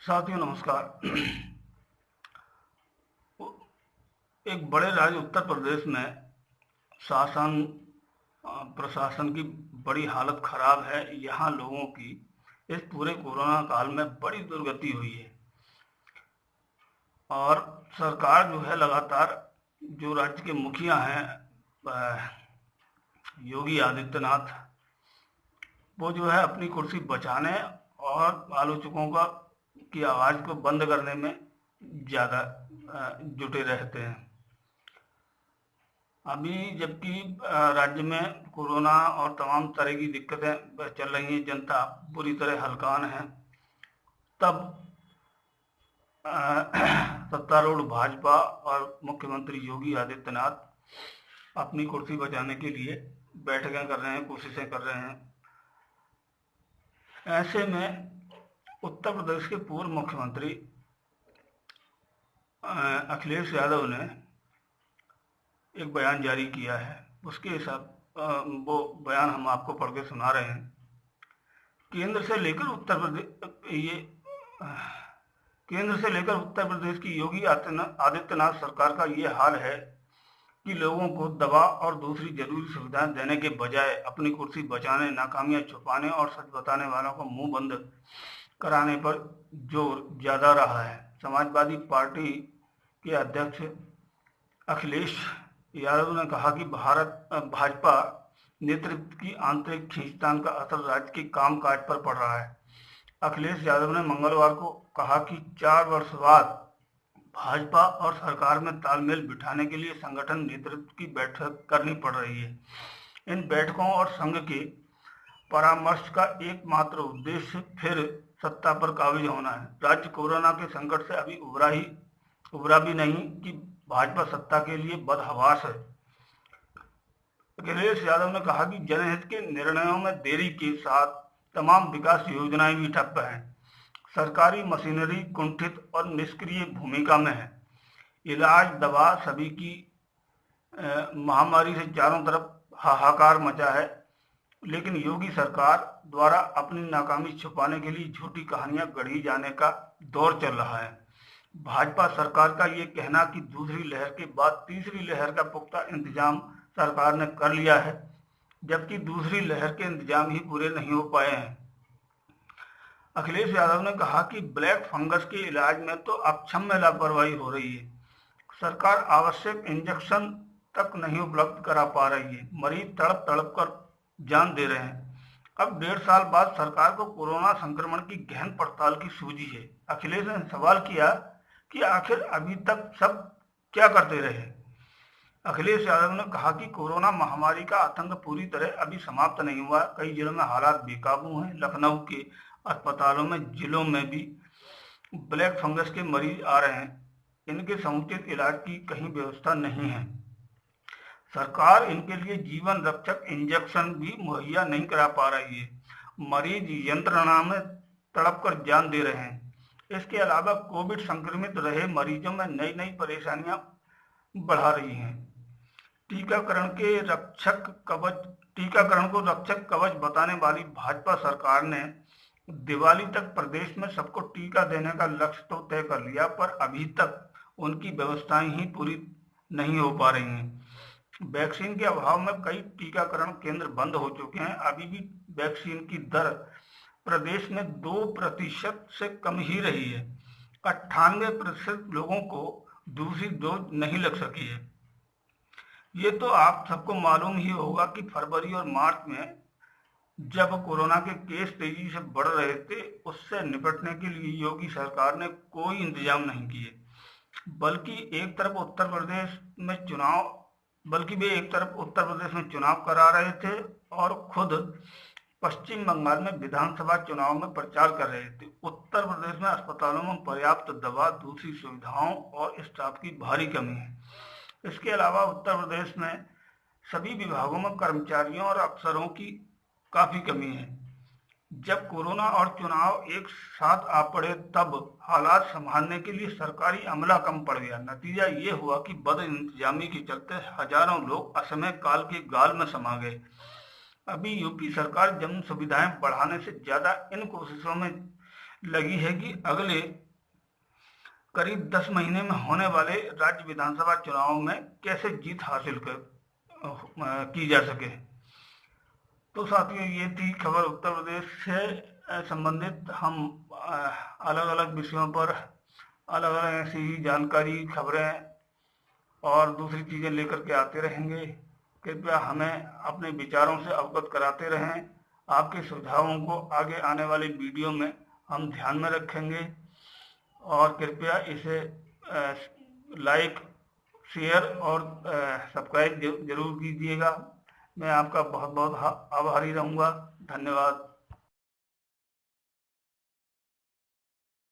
साथियों नमस्कार। एक बड़े राज्य उत्तर प्रदेश में शासन प्रशासन की बड़ी हालत खराब है। यहाँ लोगों की इस पूरे कोरोना काल में बड़ी दुर्गति हुई है और सरकार जो है लगातार जो राज्य के मुखिया हैं योगी आदित्यनाथ, वो जो है अपनी कुर्सी बचाने और आलोचकों की आवाज़ को बंद करने में ज़्यादा जुटे रहते हैं। अभी जबकि राज्य में कोरोना और तमाम तरह की दिक्कतें चल रही हैं, जनता बुरी तरह हलकान है, तब सत्तारूढ़ भाजपा और मुख्यमंत्री योगी आदित्यनाथ अपनी कुर्सी बचाने के लिए बैठकें कर रहे हैं, कोशिशें कर रहे हैं। ऐसे में उत्तर प्रदेश के पूर्व मुख्यमंत्री अखिलेश यादव ने एक बयान जारी किया है। उसके हिसाब वो बयान हम आपको पढ़ के सुना रहे हैं। केंद्र से लेकर उत्तर प्रदेश की योगी आदित्यनाथ सरकार का ये हाल है कि लोगों को दवा और दूसरी जरूरी सुविधाएं देने के बजाय अपनी कुर्सी बचाने, नाकामियां छुपाने और सच बताने वालों को मुंह बंद कराने पर जोर ज्यादा रहा है। समाजवादी पार्टी के अध्यक्ष अखिलेश यादव ने कहा कि भाजपा नेतृत्व की आंतरिक खींचतान का असर राज्य के कामकाज पर पड़ रहा है। अखिलेश यादव ने मंगलवार को कहा कि 4 वर्ष बाद भाजपा और सरकार में तालमेल बिठाने के लिए संगठन नेतृत्व की बैठक करनी पड़ रही है। इन बैठकों और संघ के परामर्श का एकमात्र उद्देश्य फिर सत्ता पर काबिज होना है। राज्य कोरोना के संकट से अभी उबरा भी नहीं कि भाजपा सत्ता के लिए बदहवास है। अखिलेश यादव ने कहा कि जनहित के निर्णयों में देरी के साथ तमाम विकास योजनाएं भी ठप्प हैं। सरकारी मशीनरी कुंठित और निष्क्रिय भूमिका में है। इलाज, दवा, सभी की महामारी से चारों तरफ हाहाकार मचा है, लेकिन योगी सरकार द्वारा अपनी नाकामी छुपाने के लिए झूठी कहानियां गढ़ी जाने का दौर चल रहा है। भाजपा सरकार का ये कहना कि दूसरी लहर के बाद तीसरी लहर का पुख्ता इंतजाम सरकार ने कर लिया है, जबकि दूसरी लहर के इंतजाम ही पूरे नहीं हो पाए हैं। अखिलेश यादव ने कहा कि ब्लैक फंगस के इलाज में तो अक्षम्य लापरवाही हो रही है। सरकार आवश्यक इंजेक्शन तक नहीं उपलब्ध करा पा रही है। मरीज तड़प तड़प कर जान दे रहे हैं। अब 1.5 साल बाद सरकार को कोरोना संक्रमण की गहन पड़ताल की सूझी है। अखिलेश ने सवाल किया कि आखिर अभी तक सब क्या करते रहे। अखिलेश यादव ने कहा कि कोरोना महामारी का आतंक पूरी तरह अभी समाप्त नहीं हुआ। कई जिलों में हालात बेकाबू हैं। लखनऊ के अस्पतालों में, जिलों में भी ब्लैक फंगस के मरीज आ रहे हैं। इनके समुचित इलाज की कहीं व्यवस्था नहीं है। सरकार इनके लिए जीवन रक्षक इंजेक्शन भी मुहैया नहीं करा पा रही है। मरीज यंत्रणा में तड़प कर जान दे रहे हैं। इसके अलावा कोविड संक्रमित रहे मरीजों में नई नई परेशानियां बढ़ा रही हैं। टीकाकरण को रक्षक कवच बताने वाली भाजपा सरकार ने दिवाली तक प्रदेश में सबको टीका देने का लक्ष्य तो तय कर लिया, पर अभी तक उनकी व्यवस्थाएं ही पूरी नहीं हो पा रही हैं। वैक्सीन के अभाव में कई टीकाकरण केंद्र बंद हो चुके हैं। अभी भी वैक्सीन की दर प्रदेश में 2% से कम ही रही है। 98% लोगों को दूसरी डोज नहीं लग सकी है। ये तो आप सबको मालूम ही होगा कि फरवरी और मार्च में जब कोरोना के केस तेजी से बढ़ रहे थे, उससे निपटने के लिए योगी सरकार ने कोई इंतजाम नहीं किए, बल्कि वे एक तरफ उत्तर प्रदेश में चुनाव करा रहे थे और खुद पश्चिम बंगाल में विधानसभा चुनाव में प्रचार कर रहे थे। उत्तर प्रदेश में अस्पतालों में पर्याप्त दवा, दूसरी सुविधाओं और स्टाफ की भारी कमी है। इसके अलावा उत्तर प्रदेश में सभी विभागों में कर्मचारियों और अफसरों की काफी कमी है। जब कोरोना और चुनाव एक साथ आ पड़े, तब हालात संभालने के लिए सरकारी अमला कम पड़ गया। नतीजा ये हुआ कि बद इंतजामी के चलते हजारों लोग असमय काल के गाल में समा गए। अभी यूपी सरकार जन सुविधाएं बढ़ाने से ज्यादा इन कोशिशों में लगी है कि अगले करीब 10 महीने में होने वाले राज्य विधानसभा चुनाव में कैसे जीत हासिल की जा सके। तो साथियों, ये थी खबर उत्तर प्रदेश से संबंधित। हम अलग अलग विषयों पर अलग अलग ऐसी जानकारी, खबरें और दूसरी चीज़ें लेकर के आते रहेंगे। कृपया हमें अपने विचारों से अवगत कराते रहें। आपके सुझावों को आगे आने वाले वीडियो में हम ध्यान में रखेंगे और कृपया इसे लाइक, शेयर और सब्सक्राइब जरूर कीजिएगा। मैं आपका बहुत बहुत आभारी रहूँगा। धन्यवाद।